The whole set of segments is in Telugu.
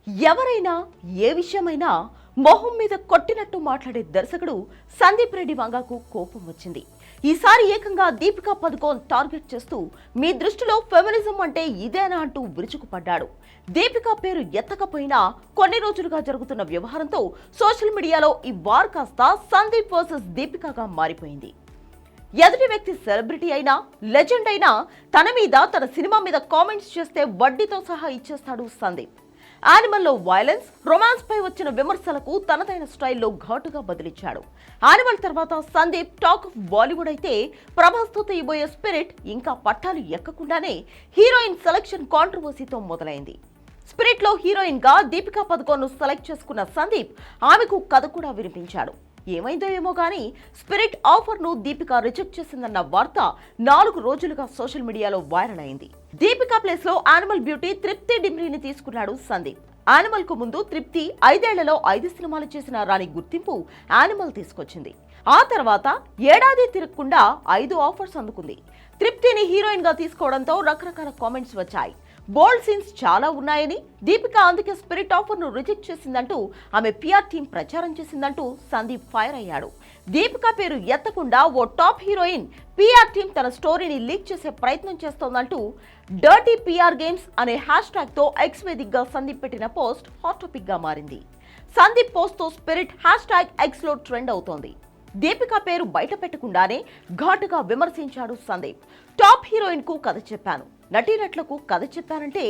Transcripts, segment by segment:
ఎవరైనా ఏ విషయమైనా మొహం మీద కొట్టినట్టు మాట్లాడే దర్శకుడు సందీప్ రెడ్డి వంగకు కోపం వచ్చింది. ఈసారి ఏకంగా దీపికా పదుకోన్ టార్గెట్ చేస్తూ మీ దృష్టిలో ఫెమినిజం అంటే ఇదేనా అంటూ విరుచుకుపడ్డాడు. దీపికా పేరు ఎత్తకపోయినా కొన్ని రోజులుగా జరుగుతున్న వ్యవహారంతో సోషల్ మీడియాలో ఈ వార్ కాస్త సందీప్ వర్సెస్ దీపికాగా మారిపోయింది. ఎదుటి వ్యక్తి సెలబ్రిటీ అయినా లెజెండ్ అయినా తన మీద తన సినిమా మీద కామెంట్స్ చేస్తే వడ్డీతో సహా ఇచ్చేస్తాడు సందీప్. యానిమల్లో వైలెన్స్, రొమాన్స్ పై వచ్చిన విమర్శలకు తనదైన స్టైల్లో ఘాటుగా బదిలిచ్చాడు. యానిమల్ తర్వాత సందీప్ టాక్ ఆఫ్ బాలీవుడ్ అయితే ప్రభాస్ తో తీయబోయే స్పిరిట్ ఇంకా పట్టాలు ఎక్కకుండానే హీరోయిన్ సెలక్షన్ కాంట్రవర్సీతో మొదలైంది. స్పిరిట్ లో హీరోయిన్ గా దీపికా పదుకోన్ ను సెలెక్ట్ చేసుకున్న సందీప్ ఆమెకు కథ కూడా వినిపించాడు. ఏమైందో ఏమో గానీ స్పిరిట్ ఆఫర్ ను దీపిక రిజెక్ట్ చేసిందన్న వార్త 4 రోజులుగా సోషల్ మీడియాలో వైరల్ అయింది. దీపికా ప్లేస్ లో యానిమల్ బ్యూటీ తృప్తి డిమ్రీని తీసుకున్నాడు సందీప్. యానిమల్ కు ముందు తృప్తి 5 ఏళ్లలో 5 సినిమాలు చేసిన రాని గుర్తింపు యానిమల్ తీసుకొచ్చింది. ఆ తర్వాత ఏడాది తిరగకుండా 5 ఆఫర్స్ అందుకుంది. తృప్తిని హీరోయిన్ గా తీసుకోవడంతో రకరకాల కామెంట్స్ వచ్చాయి. బోల్డ్ సీన్స్ చాలా ఉన్నాయని, దీపిక అందుకే స్పిరిట్ ఆఫర్ ను రిజెక్ట్ చేసిందంటూ ఆమె పిఆర్ టీం ప్రచారం చేసిందంటూ సందీప్ ఫైర్ అయ్యాడు. దీపిక పేరు ఎత్తకుండా ఓ టాప్ హీరోయిన్ పిఆర్ టీం తన స్టోరీని లీక్ చేసే ప్రయత్నం చేస్తోందంటూ డర్టీ పిఆర్ గేమ్స్ అనే హ్యాష్ ట్యాగ్ తో ఎక్స్ వేదికగా సందీప్ పెట్టిన పోస్ట్ హాట్ టాపిక్ గా మారింది. సందీప్ పోస్ట్ తో స్పిరిట్ హ్యాష్ ట్యాగ్ ఎక్స్ లో ట్రెండ్ అవుతోంది. దీపిక పేరు బయట పెట్టకుండానే ఘాటుగా విమర్శించాడు సందీప్. టాప్ హీరోయిన్ కు కథ చెప్పాను, నటీనటులకు కథ చెప్పానంటే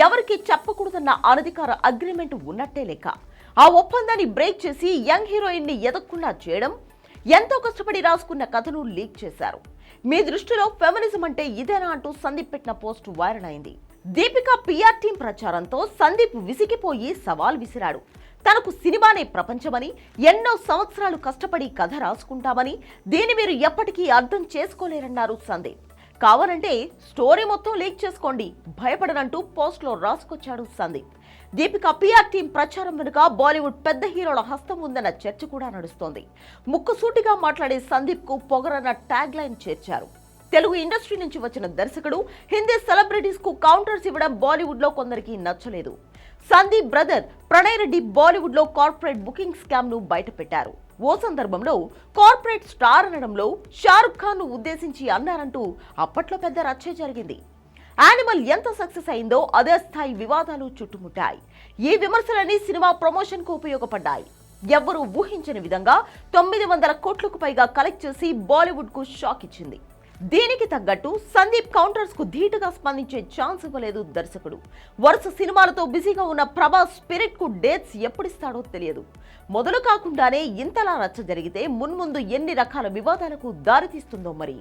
ఎవరికి చెప్పకూడదన్న అనధికార అగ్రిమెంట్ ఉన్నట్టే లెక్క. ఆ ఒప్పందాన్ని బ్రేక్ చేసి యంగ్ హీరోయిన్ ని ఎదగకుండా చేయడం, ఎంతో కష్టపడి రాసుకున్న కథను లీక్ చేశారు. మీ దృష్టిలో ఫెమినిజం అంటే ఇదేనా అంటూ సందీప్ పెట్టిన పోస్ట్ వైరల్ అయింది. దీపిక పిఆర్ టీం ప్రచారంతో సందీప్ విసిగిపోయి సవాల్ విసిరాడు. తనకు సినిమానే ప్రపంచమని, ఎన్నో సంవత్సరాలు కష్టపడి కథ రాసుకుంటామని, దీన్ని మీరు ఎప్పటికీ అర్థం చేసుకోలేరన్నారు సందీప్. కావాలంటే స్టోరీ మొత్తం లీక్ చేసుకోండి, భయపడనంటూ పోస్ట్ లో రాసుకొచ్చాడు సందీప్. దీపిక పిఆర్ టీం ప్రచారం వెనుక బాలీవుడ్ పెద్ద హీరోల హస్తం ఉందన్న చర్చ కూడా నడుస్తోంది. ముక్కుసూటిగా మాట్లాడే సందీప్ కు పొగరన్న ట్యాగ్ లైన్ చేర్చారు. తెలుగు ఇండస్ట్రీ నుంచి వచ్చిన దర్శకుడు హిందీ సెలబ్రిటీస్ కు కౌంటర్స్ ఇవ్వడం బాలీవుడ్ లో కొందరికి నచ్చలేదు. సందీప్ బ్రదర్ ప్రణయ్ రెడ్డి బాలీవుడ్ లో కార్పొరేట్ బుకింగ్ స్కామ్ ను బయటపెట్టారు. ఓ సందర్భంలో కార్పొరేట్ స్టార్ అనడంలో షారుఖ్ ఖాన్ ను ఉద్దేశించి అన్నారంటూ అప్పట్లో పెద్ద రచ్చే జరిగింది. యానిమల్ ఎంత సక్సెస్ అయిందో అదే స్థాయి వివాదాలు చుట్టుముట్టాయి. ఈ విమర్శలన్నీ సినిమా ప్రమోషన్ కు ఉపయోగపడ్డాయి. ఎవ్వరూ ఊహించని విధంగా 900 కోట్లకు పైగా కలెక్ట్ చేసి బాలీవుడ్ కు షాక్ ఇచ్చింది. దీనికి తగ్గట్టు సందీప్ కౌంటర్స్ కు ధీటుగా స్పందించే ఛాన్స్ ఇవ్వలేదు దర్శకుడు. వరుస సినిమాలతో బిజీగా ఉన్న ప్రభాస్ స్పిరిట్ కు డేట్స్ ఎప్పుడిస్తాడో తెలియదు. మొదలు కాకుండానే ఇంతలా రచ్చ జరిగితే మున్ముందు ఎన్ని రకాల వివాదాలకు దారితీస్తుందో మరి.